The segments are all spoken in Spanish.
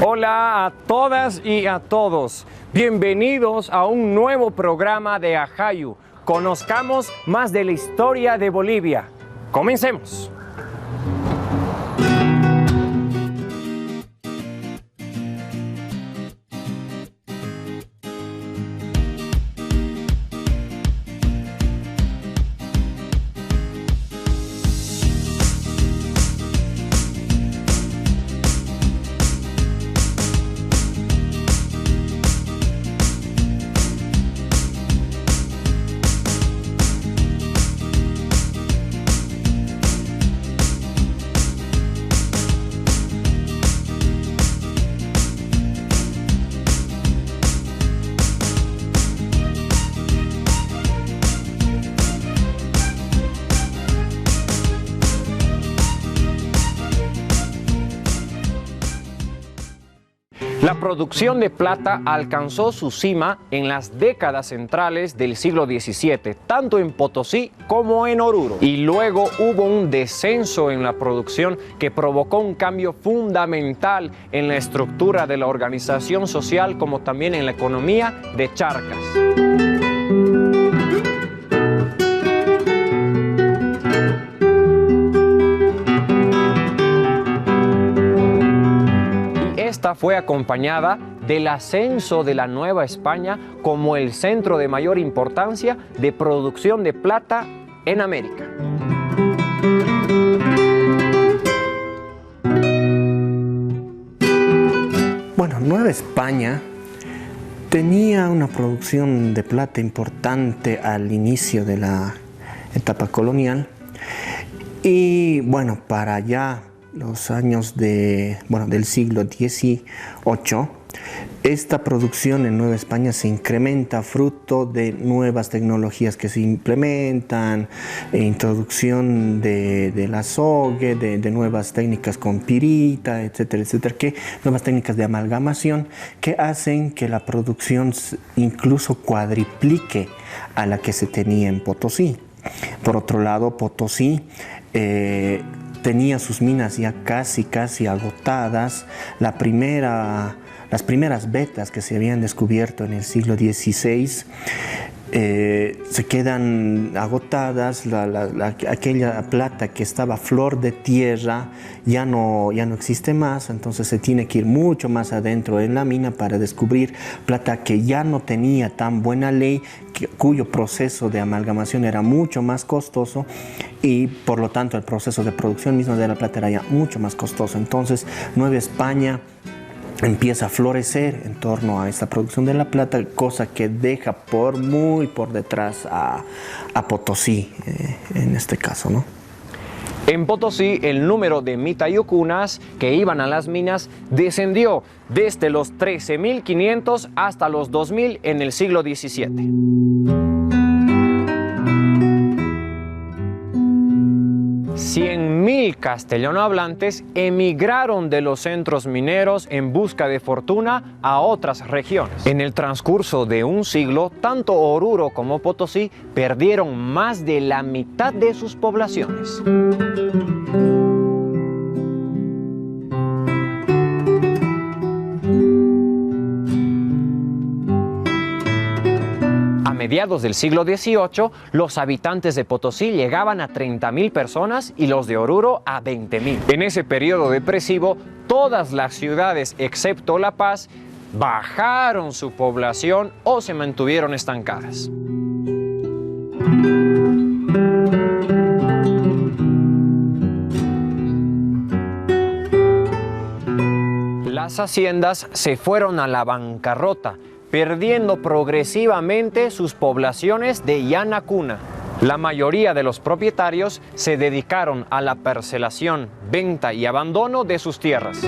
Hola a todas y a todos. Bienvenidos a un nuevo programa de Ajayu. Conozcamos más de la historia de Bolivia. Comencemos. La producción de plata alcanzó su cima en las décadas centrales del siglo XVII, tanto en Potosí como en Oruro. Y luego hubo un descenso en la producción que provocó un cambio fundamental en la estructura de la organización social como también en la economía de Charcas. Esta fue acompañada del ascenso de la Nueva España como el centro de mayor importancia de producción de plata en América. Bueno, Nueva España tenía una producción de plata importante al inicio de la etapa colonial y bueno, para allá los años del siglo XVIII, esta producción en Nueva España se incrementa fruto de nuevas tecnologías que se implementan, introducción de la azogue, de nuevas técnicas con pirita, etcétera, etcétera, nuevas técnicas de amalgamación que hacen que la producción incluso cuadriplique a la que se tenía en Potosí. Por otro lado, Potosí tenía sus minas ya casi agotadas. Las primeras vetas que se habían descubierto en el siglo XVI se quedan agotadas. Aquella plata que estaba flor de tierra ya no existe más, entonces se tiene que ir mucho más adentro en la mina para descubrir plata que ya no tenía tan buena ley, cuyo proceso de amalgamación era mucho más costoso y por lo tanto el proceso de producción mismo de la plata era ya mucho más costoso. Entonces Nueva España empieza a florecer en torno a esta producción de la plata, cosa que deja muy por detrás a Potosí en este caso, ¿no? En Potosí, el número de mitayucunas que iban a las minas descendió desde los 13.500 hasta los 2.000 en el siglo XVII. 100.000 castellanohablantes emigraron de los centros mineros en busca de fortuna a otras regiones. En el transcurso de un siglo, tanto Oruro como Potosí perdieron más de la mitad de sus poblaciones. A mediados del siglo XVIII, los habitantes de Potosí llegaban a 30.000 personas y los de Oruro a 20.000. En ese periodo depresivo, todas las ciudades, excepto La Paz, bajaron su población o se mantuvieron estancadas. Las haciendas se fueron a la bancarrota, perdiendo progresivamente sus poblaciones de llana cuna. La mayoría de los propietarios se dedicaron a la parcelación, venta y abandono de sus tierras.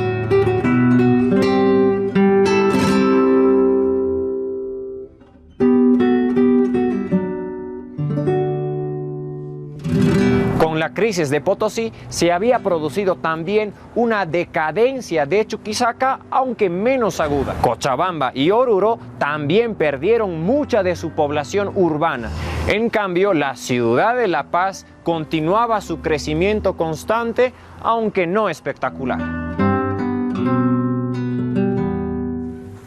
Con la crisis de Potosí se había producido también una decadencia de Chuquisaca, aunque menos aguda. Cochabamba y Oruro también perdieron mucha de su población urbana. En cambio, la ciudad de La Paz continuaba su crecimiento constante, aunque no espectacular.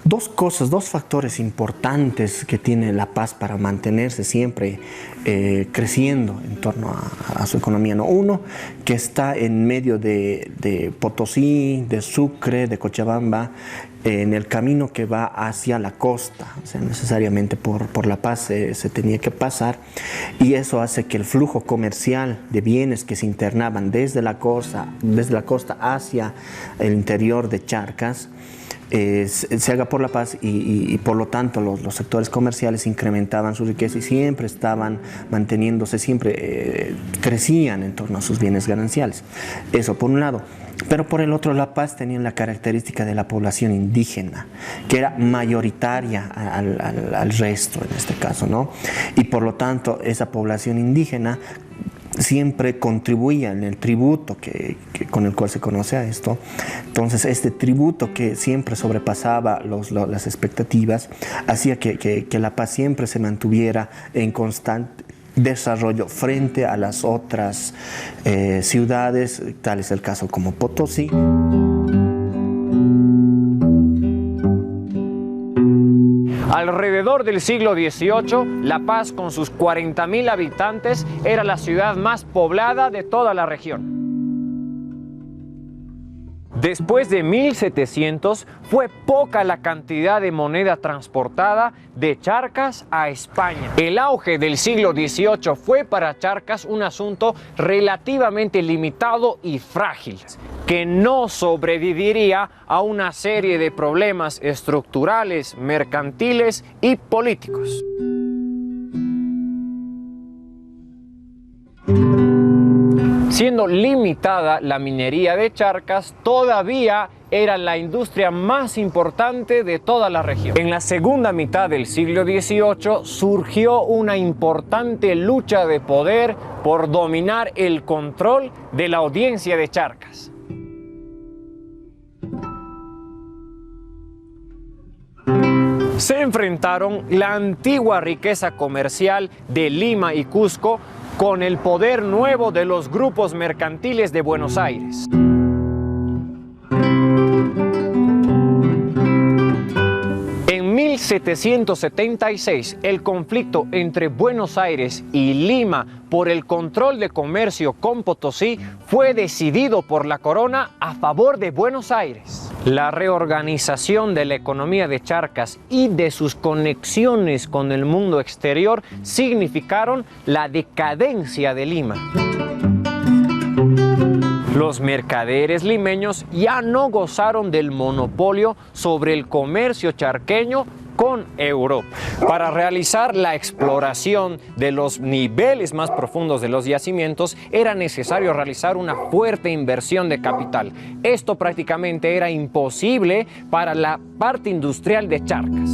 Dos factores importantes que tiene La Paz para mantenerse siempre creciendo en torno a su economía, ¿no? Uno, que está en medio de Potosí, de Sucre, de Cochabamba, en el camino que va hacia la costa, o sea, necesariamente por La Paz se tenía que pasar, y eso hace que el flujo comercial de bienes que se internaban desde la costa hacia el interior de Charcas se haga por La Paz y por lo tanto los sectores comerciales incrementaban su riqueza y siempre estaban manteniéndose, siempre crecían en torno a sus bienes gananciales. Eso por un lado. Pero por el otro, La Paz tenía la característica de la población indígena, que era mayoritaria al resto en este caso, ¿no? Y por lo tanto esa población indígena siempre contribuía en el tributo con el cual se conoce a esto. Entonces este tributo que siempre sobrepasaba las expectativas hacía que La Paz siempre se mantuviera en constante desarrollo frente a las otras ciudades, tal es el caso como Potosí. Alrededor del siglo XVIII, La Paz, con sus 40.000 habitantes, era la ciudad más poblada de toda la región. Después de 1700, fue poca la cantidad de moneda transportada de Charcas a España. El auge del siglo XVIII fue para Charcas un asunto relativamente limitado y frágil, que no sobreviviría a una serie de problemas estructurales, mercantiles y políticos. Siendo limitada la minería de Charcas, todavía era la industria más importante de toda la región. En la segunda mitad del siglo XVIII surgió una importante lucha de poder por dominar el control de la audiencia de Charcas. Se enfrentaron la antigua riqueza comercial de Lima y Cusco con el poder nuevo de los grupos mercantiles de Buenos Aires. En 1776, el conflicto entre Buenos Aires y Lima por el control de comercio con Potosí fue decidido por la corona a favor de Buenos Aires. La reorganización de la economía de Charcas y de sus conexiones con el mundo exterior significaron la decadencia de Lima. Los mercaderes limeños ya no gozaron del monopolio sobre el comercio charqueño con Europa. Para realizar la exploración de los niveles más profundos de los yacimientos era necesario realizar una fuerte inversión de capital. Esto prácticamente era imposible para la parte industrial de Charcas.